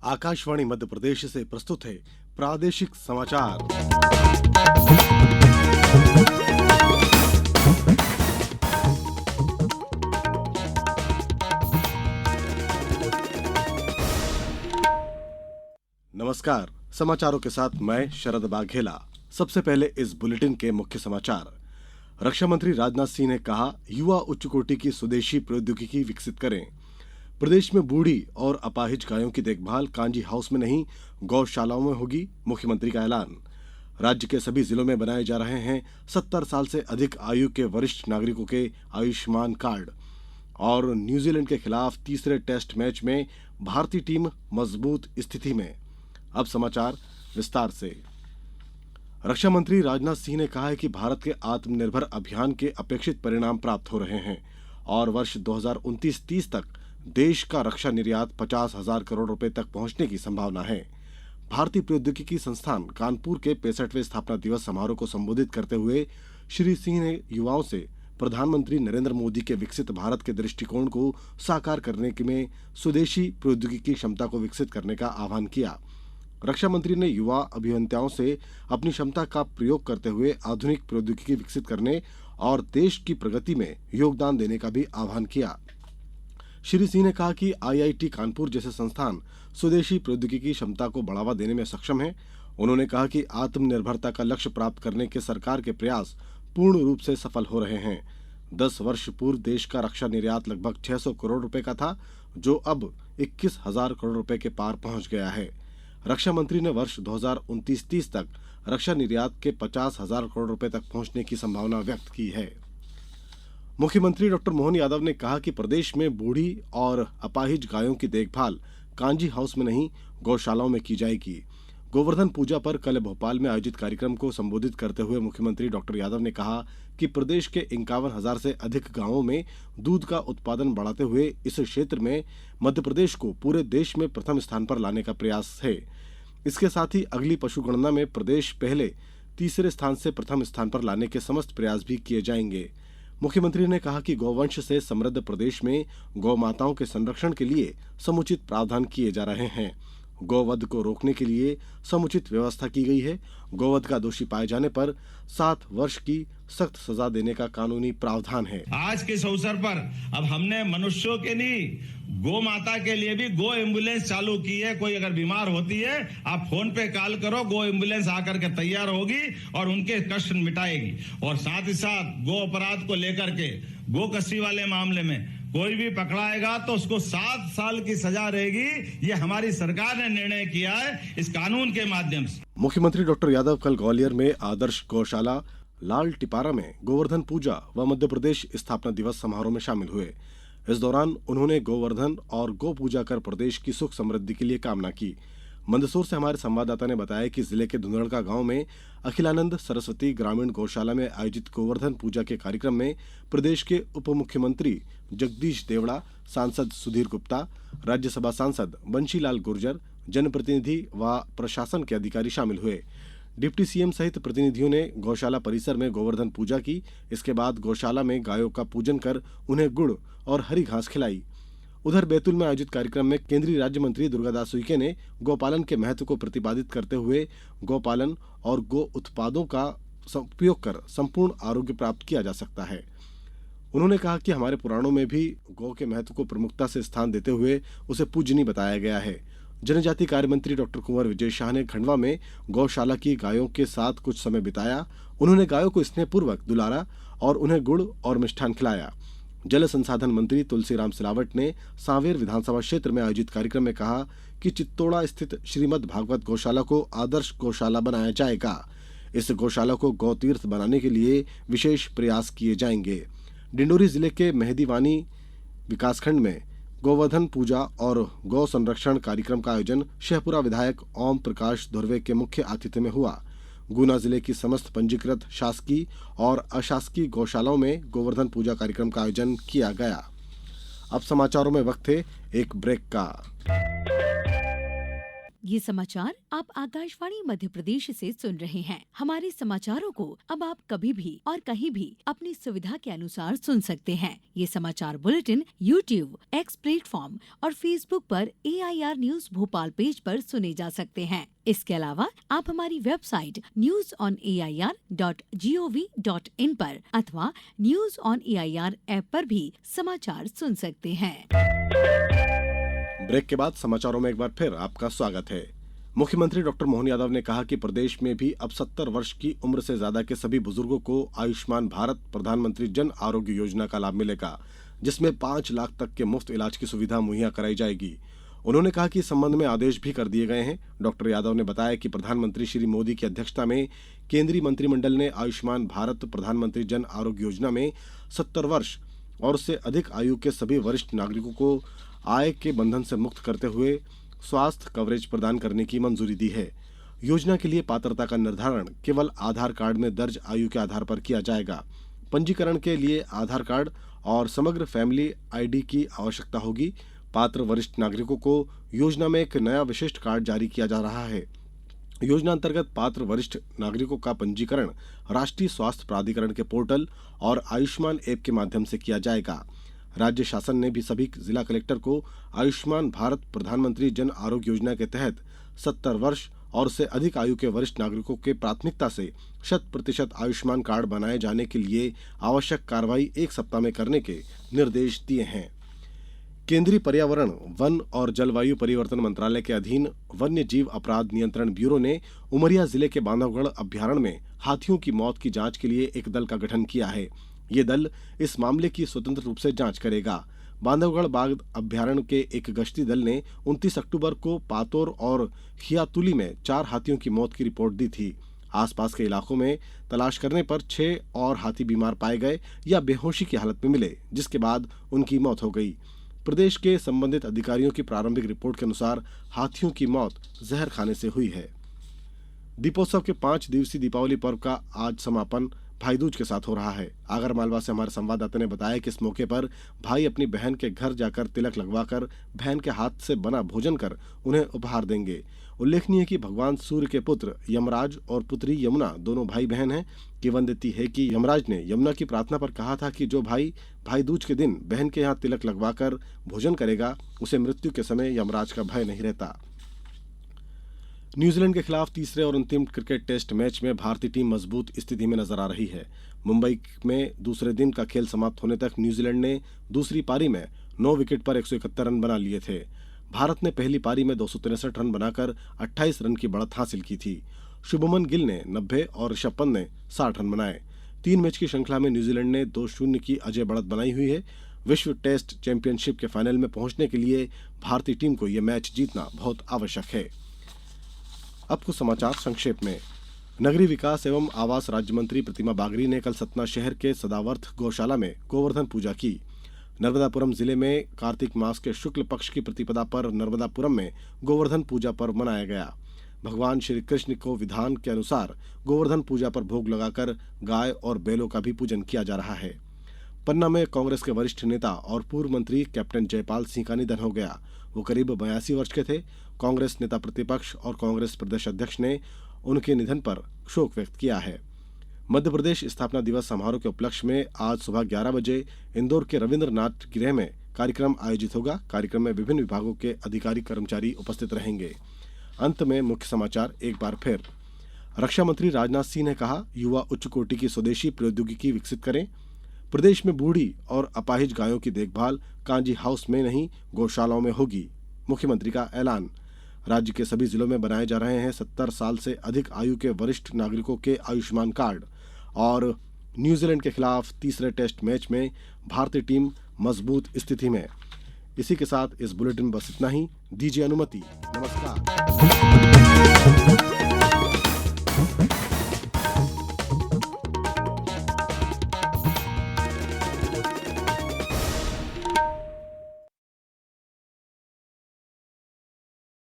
आकाशवाणी मध्य प्रदेश से प्रस्तुत है प्रादेशिक समाचार। नमस्कार, समाचारों के साथ मैं शरद बाघेला। सबसे पहले इस बुलेटिन के मुख्य समाचार। रक्षा मंत्री राजनाथ सिंह ने कहा, युवा उच्च कोटि की स्वदेशी प्रौद्योगिकी विकसित करें। प्रदेश में बूढ़ी और अपाहिज गायों की देखभाल कांजी हाउस में नहीं, गौशालाओं में होगी, मुख्यमंत्री का ऐलान। राज्य के सभी जिलों में बनाए जा रहे हैं 70 साल से अधिक आयु के वरिष्ठ नागरिकों के आयुष्मान कार्ड। और न्यूजीलैंड के खिलाफ तीसरे टेस्ट मैच में भारतीय टीम मजबूत स्थिति में। अब समाचार विस्तार से। रक्षा मंत्री राजनाथ सिंह ने कहा है कि भारत के आत्मनिर्भर अभियान के अपेक्षित परिणाम प्राप्त हो रहे हैं और वर्ष 2029-30 तक देश का रक्षा निर्यात 50,000 करोड़ रुपए तक पहुंचने की संभावना है। भारतीय प्रौद्योगिकी संस्थान कानपुर के 65वें स्थापना दिवस समारोह को संबोधित करते हुए श्री सिंह ने युवाओं से प्रधानमंत्री नरेंद्र मोदी के विकसित भारत के दृष्टिकोण को साकार करने में स्वदेशी प्रौद्योगिकी क्षमता को विकसित करने का आह्वान किया। रक्षा मंत्री ने युवा अभियंताओं से अपनी क्षमता का प्रयोग करते हुए आधुनिक प्रौद्योगिकी विकसित करने और देश की प्रगति में योगदान देने का भी आह्वान किया। श्री सिंह ने कहा कि आईआईटी कानपुर जैसे संस्थान स्वदेशी प्रौद्योगिकी क्षमता को बढ़ावा देने में सक्षम हैं। उन्होंने कहा कि आत्मनिर्भरता का लक्ष्य प्राप्त करने के सरकार के प्रयास पूर्ण रूप से सफल हो रहे हैं। 10 वर्ष पूर्व देश का रक्षा निर्यात लगभग 600 करोड़ रुपए का था, जो अब 21,000 करोड़ रुपए के पार पहुंच गया है। रक्षा मंत्री ने वर्ष 2029-30 तक रक्षा निर्यात के 50,000 करोड़ रुपए तक पहुंचने की संभावना व्यक्त की है। मुख्यमंत्री डॉक्टर मोहन यादव ने कहा कि प्रदेश में बूढ़ी और अपाहिज गायों की देखभाल कांजी हाउस में नहीं, गौशालाओं में की जाएगी। गोवर्धन पूजा पर कल भोपाल में आयोजित कार्यक्रम को संबोधित करते हुए मुख्यमंत्री डॉक्टर यादव ने कहा कि प्रदेश के 51,000 से अधिक गांवों में दूध का उत्पादन बढ़ाते हुए इस क्षेत्र में मध्य प्रदेश को पूरे देश में प्रथम स्थान पर लाने का प्रयास है। इसके साथ ही अगली पशुगणना में प्रदेश पहले तीसरे स्थान से प्रथम स्थान पर लाने के समस्त प्रयास भी किए जाएंगे। मुख्यमंत्री ने कहा कि गौवंश से समृद्ध प्रदेश में गौ माताओं के संरक्षण के लिए समुचित प्रावधान किए जा रहे हैं। गौवध को रोकने के लिए समुचित व्यवस्था की गई है। गौवध का दोषी पाए जाने पर 7 वर्ष की सख्त सजा देने का कानूनी प्रावधान है। आज के इस अवसर पर अब हमने मनुष्यों के नहीं, गौ माता के लिए भी गो एम्बुलेंस चालू की है। कोई अगर बीमार होती है, आप फोन पे कॉल करो, गो एम्बुलेंस आकर के तैयार होगी और उनके कष्ट मिटाएगी। और साथ ही साथ गो अपराध को लेकर के गो कसी वाले मामले में कोई भी पकड़ाएगा तो उसको 7 साल की सजा रहेगी। ये हमारी सरकार ने निर्णय किया है इस कानून के माध्यम से। मुख्यमंत्री डॉक्टर यादव कल ग्वालियर में आदर्श गौशाला लाल टिपारा में गोवर्धन पूजा व मध्य प्रदेश स्थापना दिवस समारोह में शामिल हुए। इस दौरान उन्होंने गोवर्धन और गो पूजा कर प्रदेश की सुख समृद्धि के लिए कामना की। मंदसौर से हमारे संवाददाता ने बताया कि जिले के धुंधड़का गांव में अखिलानंद सरस्वती ग्रामीण गौशाला में आयोजित गोवर्धन पूजा के कार्यक्रम में प्रदेश के उप मुख्यमंत्री जगदीश देवड़ा, सांसद सुधीर गुप्ता, राज्यसभा सांसद बंशीलाल गुर्जर, जनप्रतिनिधि व प्रशासन के अधिकारी शामिल हुए। डिप्टी सीएम सहित प्रतिनिधियों ने गौशाला परिसर में गोवर्धन पूजा की। इसके बाद गौशाला में गायों का पूजन कर उन्हें गुड़ और हरी घास खिलाई। उधर बैतूल में आयोजित कार्यक्रम में केंद्रीय राज्य मंत्री दुर्गादास उइके ने गौपालन के महत्व को प्रतिपादित करते हुए गौपालन और गो उत्पादों का उपयोग कर संपूर्ण आरोग्य प्राप्त किया जा सकता है। उन्होंने कहा कि हमारे पुराणों में भी गौ के महत्व को प्रमुखता से स्थान देते हुए उसे पूजनीय बताया गया है। जनजातीय कार्य मंत्री डॉक्टर कुंवर विजय शाह ने खंडवा में गौशाला की गायों के साथ कुछ समय बिताया। उन्होंने गायों को स्नेहपूर्वक दुलारा और उन्हें गुड़ और मिष्ठान खिलाया। जल संसाधन मंत्री तुलसीराम सिलावट ने सांवेर विधानसभा क्षेत्र में आयोजित कार्यक्रम में कहा कि चित्तौड़ा स्थित श्रीमद् भागवत गौशाला को आदर्श गौशाला बनाया जाएगा। इस गौशाला को गौ तीर्थ बनाने के लिए विशेष प्रयास किए जाएंगे। डिंडोरी जिले के मेहदीवानी विकासखंड में गोवर्धन पूजा और गौ संरक्षण कार्यक्रम का आयोजन शहपुरा विधायक ओम प्रकाश धुर्वे के मुख्य आतिथ्य में हुआ। गुना जिले की समस्त पंजीकृत शासकीय और अशासकीय गौशालाओं में गोवर्धन पूजा कार्यक्रम का आयोजन किया गया। अब समाचारों में वक्त है एक ब्रेक का। ये समाचार आप आकाशवाणी मध्य प्रदेश से सुन रहे हैं। हमारे समाचारों को अब आप कभी भी और कहीं भी अपनी सुविधा के अनुसार सुन सकते हैं। ये समाचार बुलेटिन YouTube, X प्लेटफॉर्म और Facebook पर AIR न्यूज भोपाल पेज पर सुने जा सकते हैं। इसके अलावा आप हमारी वेबसाइट newsonair.gov.in पर अथवा न्यूज ऑन AIR ऐप पर भी समाचार सुन सकते हैं। ब्रेक के बाद समाचारों में एक बार फिर आपका स्वागत है। मुख्यमंत्री डॉक्टर मोहन यादव ने कहा कि प्रदेश में भी अब 70 वर्ष की उम्र से ज्यादा के सभी बुजुर्गों को आयुष्मान भारत प्रधानमंत्री जन आरोग्य योजना का लाभ मिलेगा, जिसमें 5 लाख तक के मुफ्त इलाज की सुविधा मुहैया कराई जाएगी। उन्होंने कहा कि इस संबंध में आदेश भी कर दिए गए हैं। डॉक्टर यादव ने बताया कि प्रधानमंत्री श्री मोदी की अध्यक्षता में केंद्रीय मंत्रिमंडल ने आयुष्मान भारत प्रधानमंत्री जन आरोग्य योजना में 70 वर्ष और उससे अधिक आयु के सभी वरिष्ठ नागरिकों को आय के बंधन से मुक्त करते हुए स्वास्थ्य कवरेज प्रदान करने की मंजूरी दी है। योजना के लिए पात्रता का निर्धारण केवल आधार कार्ड में दर्ज आयु के आधार पर किया जाएगा। पंजीकरण के लिए आधार कार्ड और समग्र फैमिली आईडी की आवश्यकता होगी। पात्र वरिष्ठ नागरिकों को योजना में एक नया विशिष्ट कार्ड जारी किया जा रहा है। योजना अंतर्गत पात्र वरिष्ठ नागरिकों का पंजीकरण राष्ट्रीय स्वास्थ्य प्राधिकरण के पोर्टल और आयुष्मान ऐप के माध्यम से किया जाएगा। राज्य शासन ने भी सभी जिला कलेक्टर को आयुष्मान भारत प्रधानमंत्री जन आरोग्य योजना के तहत 70 वर्ष और उससे अधिक आयु के वरिष्ठ नागरिकों के प्राथमिकता से 100% आयुष्मान कार्ड बनाए जाने के लिए आवश्यक कार्रवाई 1 सप्ताह में करने के निर्देश दिए हैं। केंद्रीय पर्यावरण, वन और जलवायु परिवर्तन मंत्रालय के अधीन वन्य जीव अपराध नियंत्रण ब्यूरो ने उमरिया जिले के बांधवगढ़ अभ्यारण्य में हाथियों की मौत की जांच के लिए एक दल का गठन किया है। ये दल इस मामले की स्वतंत्र रूप से जांच करेगा। बांधवगढ़ बाघ अभ्यारण्य के एक गश्ती दल ने 29 अक्टूबर को पातोर और खियातुली में 4 हाथियों की मौत की रिपोर्ट दी थी। आसपास के इलाकों में तलाश करने पर 6 और हाथी बीमार पाए गए या बेहोशी की हालत में मिले, जिसके बाद उनकी मौत हो गई। प्रदेश के संबंधित अधिकारियों की प्रारंभिक रिपोर्ट के अनुसार हाथियों की मौत जहर खाने से हुई है। दीपोत्सव के 5 दिवसीय दीपावली पर्व का आज समापन भाई दूज के साथ हो रहा है। आगरमालवा से हमारे संवाददाता ने बताया कि इस मौके पर भाई अपनी बहन के घर जाकर तिलक लगवाकर बहन के हाथ से बना भोजन कर उन्हें उपहार देंगे। उल्लेखनीय है कि भगवान सूर्य के पुत्र यमराज और पुत्री यमुना दोनों भाई बहन हैं। किंवदंती है कि यमराज ने यमुना की प्रार्थना पर कहा था कि जो भाई दूज के दिन बहन के यहाँ तिलक लगवाकर भोजन करेगा, उसे मृत्यु के समय यमराज का भय नहीं रहता। न्यूजीलैंड के खिलाफ तीसरे और अंतिम क्रिकेट टेस्ट मैच में भारतीय टीम मजबूत स्थिति में नजर आ रही है। मुंबई में दूसरे दिन का खेल समाप्त होने तक न्यूजीलैंड ने दूसरी पारी में 9 विकेट पर 171 रन बना लिए थे। भारत ने पहली पारी में 263 रन बनाकर 28 रन की बढ़त हासिल की थी। शुभमन गिल ने 90 और ऋषभ पंत ने 60 रन बनाए। 3 मैच की श्रृंखला में न्यूजीलैंड ने 2-0 की अजय बढ़त बनाई हुई है। विश्व टेस्ट चैंपियनशिप के फाइनल में पहुंचने के लिए भारतीय टीम को यह मैच जीतना बहुत आवश्यक है। अब कुछ समाचार संक्षेप में। नगरीय विकास एवं आवास राज्य मंत्री प्रतिमा बागरी ने कल सतना शहर के सदावर्थ गौशाला में गोवर्धन पूजा की। नर्मदापुरम जिले में कार्तिक मास के शुक्ल पक्ष की प्रतिपदा पर नर्मदापुरम में गोवर्धन पूजा पर्व मनाया गया। भगवान श्री कृष्ण को विधान के अनुसार गोवर्धन पूजा पर भोग लगाकर गाय और बैलों का भी पूजन किया जा रहा है। पन्ना में कांग्रेस के वरिष्ठ नेता और पूर्व मंत्री कैप्टन जयपाल सिंह का निधन हो गया। वो करीब 82 वर्ष के थे। कांग्रेस नेता प्रतिपक्ष और कांग्रेस प्रदेश अध्यक्ष ने उनके निधन पर शोक व्यक्त किया है। मध्य प्रदेश स्थापना दिवस समारोह के उपलक्ष्य में आज सुबह 11 बजे इंदौर के रविंद्रनाथ गृह में कार्यक्रम आयोजित होगा। कार्यक्रम में विभिन्न विभागों के अधिकारी कर्मचारी उपस्थित रहेंगे। अंत में मुख्य समाचार एक बार फिर। रक्षा मंत्री राजनाथ सिंह ने कहा, युवा उच्च कोटि की स्वदेशी प्रौद्योगिकी विकसित करें। प्रदेश में बूढ़ी और अपाहिज गायों की देखभाल कांजी हाउस में नहीं, गौशालाओं में होगी। मुख्यमंत्री का ऐलान। राज्य के सभी जिलों में बनाए जा रहे हैं 70 साल से अधिक आयु के वरिष्ठ नागरिकों के आयुष्मान कार्ड। और न्यूजीलैंड के खिलाफ तीसरे टेस्ट मैच में भारतीय टीम मजबूत स्थिति में। इसी के साथ इस बुलेटिन में बस इतना ही। दीजिए अनुमति। नमस्कार।